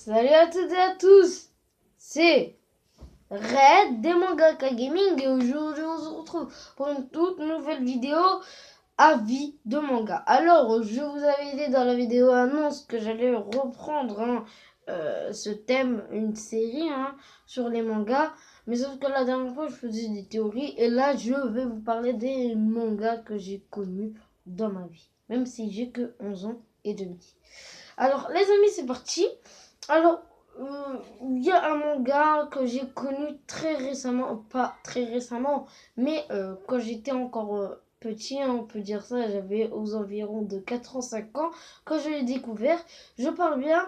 Salut à toutes et à tous, c'est Red des Mangaka Gaming et aujourd'hui on se retrouve pour une toute nouvelle vidéo avis de manga. Alors je vous avais dit dans la vidéo annonce que j'allais reprendre ce thème, une série sur les mangas, mais sauf que la dernière fois je faisais des théories et là je vais vous parler des mangas que j'ai connus dans ma vie, même si j'ai que 11 ans et demi. Alors les amis, c'est parti. Alors, il y a un manga que j'ai connu très récemment, pas très récemment, mais quand j'étais encore petit, on peut dire ça, j'avais aux environs de 4 ans, 5 ans, quand je l'ai découvert. Je parle bien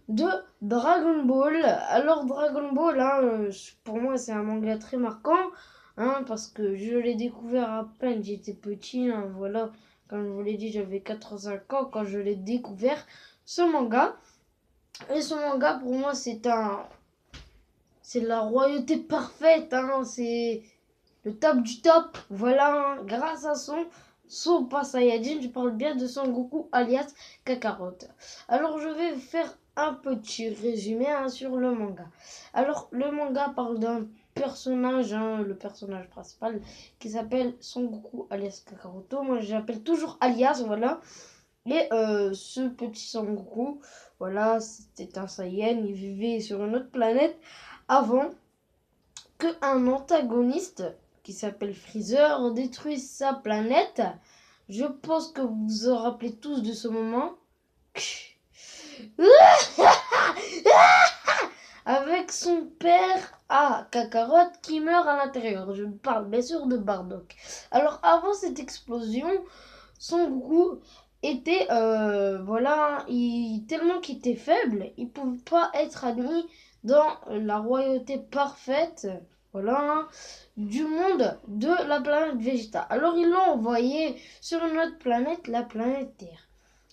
de Dragon Ball. Alors Dragon Ball, pour moi c'est un manga très marquant, parce que je l'ai découvert à peine, j'étais petit, voilà, comme je vous l'ai dit, j'avais 4 ans, 5 ans quand je l'ai découvert, ce manga. Et ce manga, pour moi, c'est la royauté parfaite, c'est le top du top. Voilà, grâce à son Super Saiyajin, je parle bien de Son Goku alias Kakarot. Alors, je vais faire un petit résumé sur le manga. Alors, le manga parle d'un personnage, le personnage principal, qui s'appelle Son Goku alias Kakaroto. Moi, j'appelle toujours alias, voilà. Et ce petit Son Goku, voilà, c'était un Saiyan, il vivait sur une autre planète avant qu'un antagoniste qui s'appelle Freezer détruise sa planète. Je pense que vous vous en rappelez tous de ce moment. Avec son père Kakarot qui meurt à l'intérieur. Je parle bien sûr de Bardock. Alors avant cette explosion, Son Goku était tellement qu'il était faible, il pouvait pas être admis dans la royauté parfaite, du monde de la planète Vegeta. Alors ils l'ont envoyé sur une autre planète, la planète Terre.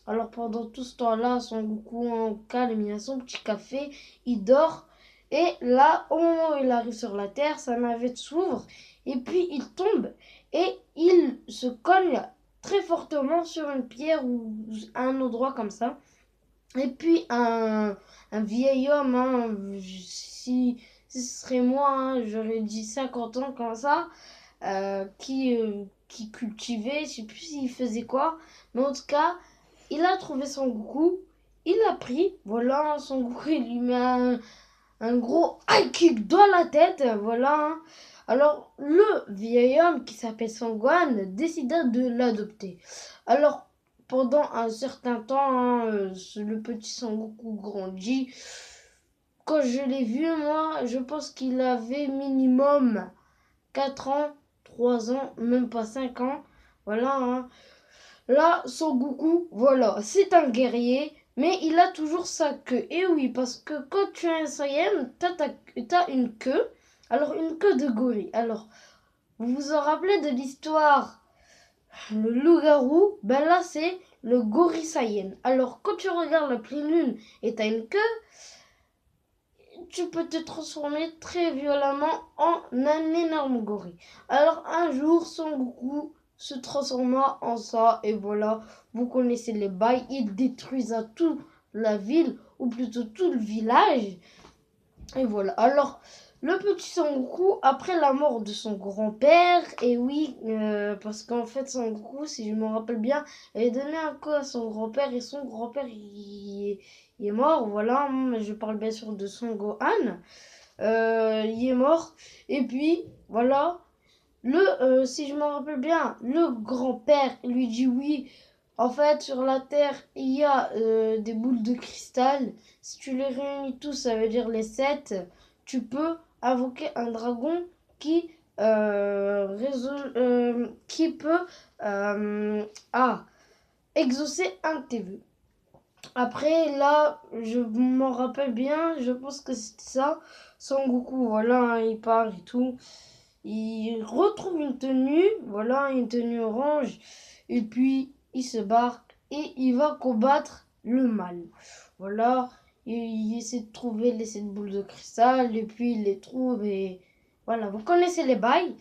Alors pendant tout ce temps-là, Son Goku en calme, il a son petit café, il dort. Et là, au moment où il arrive sur la Terre, sa navette s'ouvre et puis il tombe et il se cogne très fortement sur une pierre ou un endroit comme ça. Et puis un vieil homme, si ce serait moi, j'aurais dit 50 ans comme ça, qui cultivait, je sais plus s'il faisait quoi, mais en tout cas, il a trouvé Son Goku, il l'a pris, voilà, Son Goku, il lui met un gros high kick dans la tête, voilà. Alors, le vieil homme qui s'appelle Sangwan décida de l'adopter. Alors, pendant un certain temps, le petit Sangoku grandit. Quand je l'ai vu, moi, je pense qu'il avait minimum 4 ans, 3 ans, même pas 5 ans. Voilà. Là, Sangoku, voilà, c'est un guerrier, mais il a toujours sa queue. Et oui, parce que quand tu es un Saiyan, t'as une queue. Alors, une queue de gorille. Alors, vous vous en rappelez de l'histoire le loup-garou? Ben là, c'est le gorille Saiyan. Alors, quand tu regardes la pleine lune et t'as une queue, tu peux te transformer très violemment en un énorme gorille. Alors, un jour, Son Goku se transforma en ça, et voilà, vous connaissez les bails, il détruisa toute la ville, ou plutôt tout le village, et voilà. Alors, le petit Son Goku, après la mort de son grand-père, et oui, parce qu'en fait, Son Goku, si je me rappelle bien, avait donné un coup à son grand-père, et son grand-père, il est mort, voilà, je parle bien sûr de Son Gohan, il est mort, et puis, voilà, si je me rappelle bien, le grand-père lui dit oui. En fait, sur la Terre, il y a des boules de cristal. Si tu les réunis tous, ça veut dire les 7. Tu peux invoquer un dragon qui qui peut exaucer un de tes vœux. Après, là, je m'en rappelle bien. Je pense que c'était ça. Son Goku, voilà, il part et tout. Il retrouve une tenue, voilà, une tenue orange, et puis il se barre et il va combattre le mal. Voilà, il essaie de trouver les 7 boules de cristal, et puis il les trouve, et voilà, vous connaissez les bails.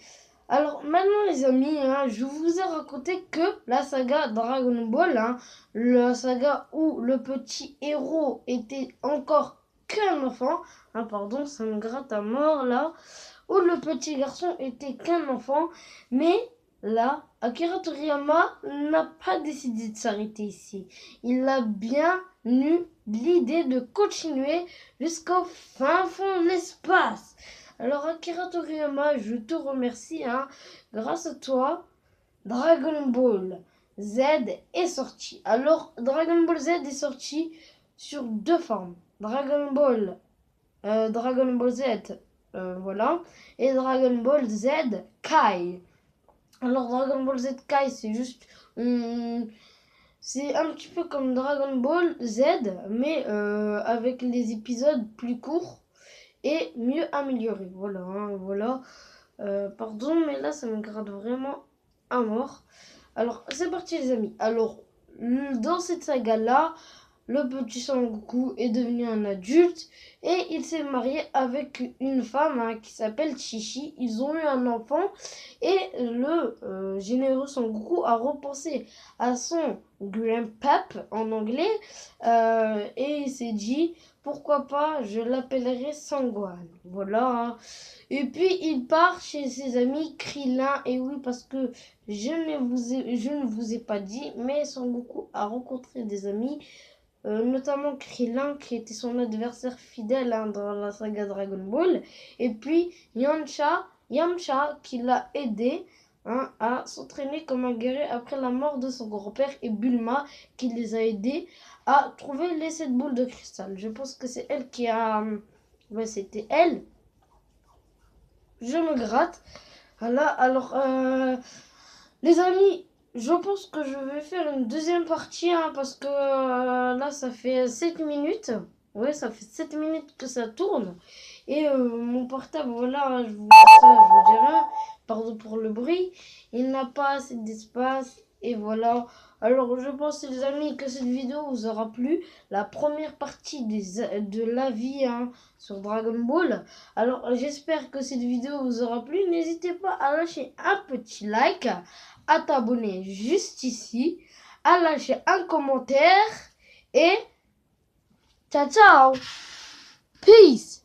Alors maintenant les amis, je vous ai raconté que la saga Dragon Ball, la saga où le petit héros était encore qu'un enfant. Ah pardon, ça me gratte à mort là. Où le petit garçon était qu'un enfant. Mais là, Akira Toriyama n'a pas décidé de s'arrêter ici. Il a bien eu l'idée de continuer jusqu'au fin fond de l'espace. Alors Akira Toriyama, je te remercie. Grâce à toi, Dragon Ball Z est sorti. Alors Dragon Ball Z est sorti sur deux formes. Dragon Ball Z, voilà, et Dragon Ball Z Kai. Alors Dragon Ball Z Kai, c'est juste, c'est un petit peu comme Dragon Ball Z, mais avec les épisodes plus courts et mieux améliorés. Voilà, voilà. Pardon, mais là ça me gratte vraiment à mort. Alors c'est parti les amis. Alors dans cette saga là, le petit Son Goku est devenu un adulte et il s'est marié avec une femme qui s'appelle Chichi. Ils ont eu un enfant et le généreux Son Goku a repensé à son grandpap en anglais et il s'est dit pourquoi pas je l'appellerai Sangwan. Voilà. Et puis il part chez ses amis Krillin. Et oui, parce que je ne vous ai pas dit, mais Son Goku a rencontré des amis. Notamment Krillin qui était son adversaire fidèle dans la saga Dragon Ball, et puis Yamcha qui l'a aidé à s'entraîner comme un guerrier après la mort de son grand-père, et Bulma qui les a aidés à trouver les 7 boules de cristal. Je pense que c'est elle qui a... Ouais, c'était elle. Je me gratte. Voilà, alors les amis, je pense que je vais faire une deuxième partie parce que là ça fait 7 minutes. Ouais, ça fait 7 minutes que ça tourne. Et mon portable, voilà, je vous dis rien. Pardon pour le bruit. Il n'a pas assez d'espace. Et voilà. Alors je pense les amis que cette vidéo vous aura plu. La première partie de la vie sur Dragon Ball. Alors j'espère que cette vidéo vous aura plu. N'hésitez pas à lâcher un petit like, à t'abonner juste ici, à lâcher un commentaire et ciao ciao, peace.